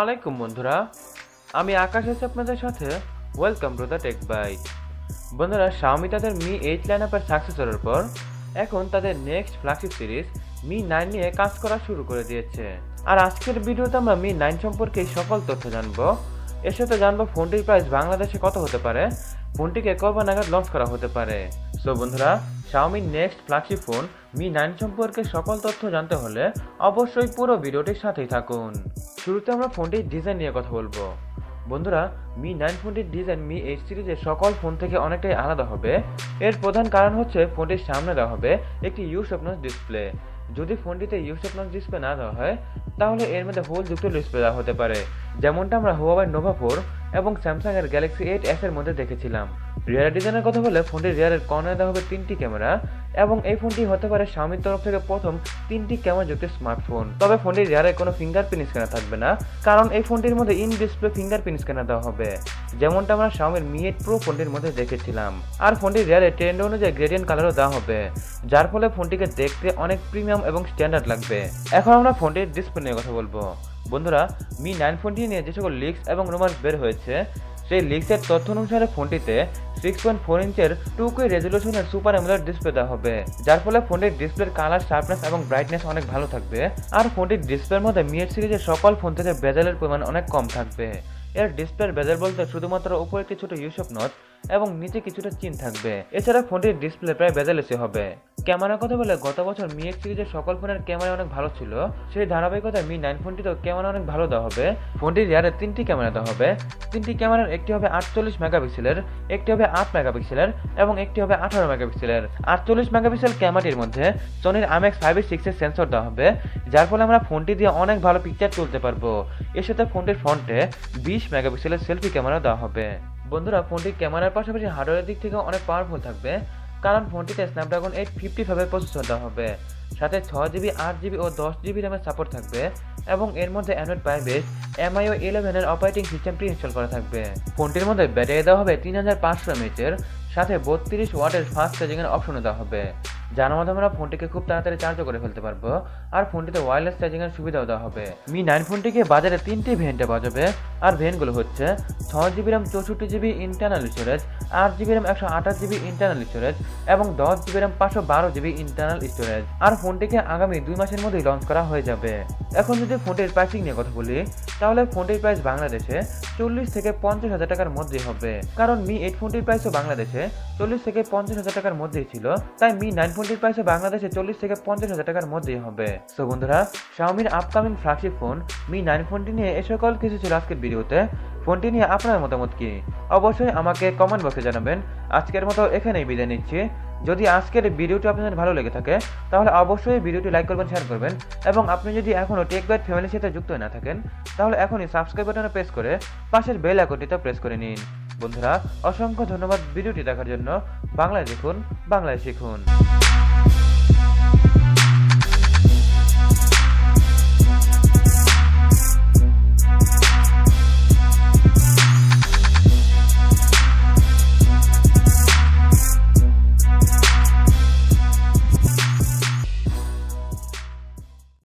আলাইকুম বন্ধুরা, আমি আকাশ আছি আপনাদের সাথে। Welcome to the tech bite. বন্ধুরা, Xiaomi তাদের Mi 8 লাইনআপের সাকসেসরের পর এখন তাদের নেক্সট ফ্ল্যাগশিপ সিরিজ Mi 9 নিয়ে কাজ করা শুরু করে দিয়েছে। আর আজকের ভিডিওতে আমরা Mi 9 সম্পর্কে সকল তথ্য জানবো। এর সাথে জানবো ফোনটির প্রাইস বাংলাদেশে কত হতে পারে, ফোনটিকে কবে নাগাদ লঞ্চ করা হতে পারে। সো বন্ধুরা, Xiaomi next flagship phone Mi 9 সম্পর্কে সকল তথ্য জানতে হলে অবশ্যই পুরো ভিডিওটির সাথেই থাকুন। শুরুতে আমরা ফোনটির ডিজাইন নিয়ে কথা বলবো। বন্ধুরা, Mi 9 ফোনটির ডিজাইন Mi 8 সিরিজের সকল ফোন থেকে অনেকটাই আলাদা হবে। এর প্রধান কারণ হচ্ছে ফোনটির সামনে দেওয়া হবে একটি ইউ-শেপ ডিসপ্লে। যদি ফোনটিতে ইউ-শেপ ডিসপ্লে না দেওয়া হয় তাহলে এর মধ্যে হোল যুক্ত ডিসপ্লে দেওয়া হতে পারে, যেমনটা আমরা Huawei Nova 4 এবং স্যামসাং এর Galaxy 8s এর মধ্যে দেখেছিলাম। রিয়ার ডিজাইনের কথা বলে ফোনটির রিয়ারের কর্নারে দেওয়া হবে 3টি ক্যামেরা এবং এই ফোনটি হতে পারে Xiaomiর তরফ থেকে প্রথম 3টি ক্যামেরা যুক্ত স্মার্টফোন। তবে ফোনটির রিয়ারে কোনো ফিঙ্গারপ্রিন্ট স্ক্যানার থাকবে না, কারণ এই ফোনটির মধ্যে ইন ডিসপ্লে ফিঙ্গারপ্রিন্ট স্ক্যানার দেওয়া হবে, যেমনটা আমরা Xiaomi Mi 8 Pro ফোনটির মধ্যে দেখেছিলাম। আর ফোনটির রিয়ারে ট্রেন্ড অনুযায়ী গ্রেডিয়েন্ট কালারও দেওয়া হবে, যার ফলে ফোনটিকে দেখতে অনেক প্রিমিয়াম এবং স্ট্যান্ডার্ড লাগবে। এখন আমরা ফোনটির ডিসপ্লে নিয়ে কথা বলবো। বন্ধুরা, Mi 9 ফোনটি নিয়ে যে সকল লিকস এবং রুমার্স বের হয়েছে, সেই লিক্সের তথ্য অনুসারে ফোনটিতে 6.4 ইঞ্চের 2K রেজলিউশনের সুপার অ্যামোলেড ডিসপ্লে দেওয়া হবে, যার ফলে ফোনটির ডিসপ্লের কালার, শার্পনেস এবং ব্রাইটনেস অনেক ভালো থাকবে। আর ফোনটির ডিসপ্লের মধ্যে Mi 8 সিরিজের সকল ফোন থেকে বেজেলের পরিমাণ অনেক কম থাকবে। এর ডিসপ্লের বেজেল বলতে শুধুমাত্র উপরে একটি ছোট ইউ-শেপ নচ এবং নিচে কিছুটা চিন থাকবে। এছাড়া ফোনটির ডিসপ্লে প্রায় বেজেলেসই হবে। ক্যামেরার কথা বলে গত বছর Mi 8 সিরিজের সকল ফোনের ক্যামেরা অনেক ভালো ছিল, সেই ধারাবাহিকতায় Mi 9 ফোনটিতেও ক্যামেরা অনেক ভালো দেওয়া হবে। ফোনটির রিয়ারে 3টি ক্যামেরা দেওয়া হবে। 3টি ক্যামেরার একটি হবে 48 মেগাপিক্সেলের, একটি হবে 8 মেগাপিক্সেলের এবং একটি হবে 18 মেগাপিক্সেলের। 48 মেগাপিক্সেল ক্যামেরাটির মধ্যে Sonyর IMX 5.6 এর সেন্সর দেওয়া হবে, যার ফলে আমরা ফোনটি দিয়ে অনেক ভালো পিকচার তুলতে পারবো। এর সাথে ফোনটির ফ্রন্টে 20 মেগাপিক্সেলের সেলফি ক্যামেরা দেওয়া হবে। বন্ধুরা, ফোনটি ক্যামেরার পাশাপাশি হার্ডওয়্যারের দিক থেকে অনেক পাওয়ারফুল থাকবে, কারণ ফোনটিতে স্ন্যাপড্রাগন 855 এর প্রসেসর দেওয়া হবে, সাথে 6GB, 8GB ও 10GB র্যামের সাপোর্ট থাকবে এবং এর মধ্যে অ্যান্ড্রয়েড পাই বেস MIUI 11 এর অপারেটিং সিস্টেমটি ইনস্টল করা থাকবে। ফোনটির মধ্যে ব্যাটারি দেওয়া হবে 3500 mAh এর, সাথে 32 ওয়াটের ফাস্ট চার্জিং এর অপশনও দেওয়া হবে, যার মাধ্যমে আমরা ফোনটিকে খুব তাড়াতাড়ি চার্জ করে ফেলতে পারবো। আর ফোনটিতে ওয়্যারলেস চার্জিং এর সুবিধাও দেওয়া হবে। Mi 9 ফোনটিকে বাজারে 3টি ভেরিয়েন্টে পাওয়া যাবে, আর ভেরিয়েন্টগুলো হচ্ছে 6GB RAM 64GB internal storage, 8GB RAM 128GB internal storage এবং 10GB RAM 512GB internal storage. আর ফোনটিকে আগামী 2 মাসের মধ্যেই লঞ্চ করা হয়ে যাবে। এখন যদি ফোনটির প্রাইসিং নিয়ে কথা বলি, তাহলে ফোনটির প্রাইস বাংলাদেশে 40 থেকে 50 হাজার টাকার মধ্যেই হবে, কারণ Mi 8 ফোনটির প্রাইসও বাংলাদেশে 40 থেকে 50 হাজার টাকার মধ্যেই ছিল, তাই Mi 9 ফোনটির প্রাইসও বাংলাদেশে 40 থেকে 50 হাজার টাকার মধ্যেই হবে। সো বন্ধুরা, Xiaomiর আপকামিং ফ্ল্যাগশিপ ফোন Mi 9 ফোনটি নিয়ে এ সকল কিছু ছিল আজকের ভিডিওতে। ফোনটি নিয়ে আপনার মতামত কি অবশ্যই আমাকে কমেন্ট বক্সে জানাবেন। আজকের মতো এখানেই বিদায় নিচ্ছি। যদি আজকের ভিডিওটি আপনাদের ভালো লেগে থাকে তাহলে অবশ্যই ভিডিওটি লাইক করবেন, শেয়ার করবেন এবং আপনি যদি এখনও টেক বাইট ফ্যামিলির সাথে যুক্ত না থাকেন তাহলে এখনই সাবস্ক্রাইব বাটনে প্রেস করে পাশের বেল আইকনটিতে প্রেস করে নিন। বন্ধুরা, অসংখ্য ধন্যবাদ ভিডিওটি দেখার জন্য। বাংলায় দেখুন, বাংলায় শিখুন।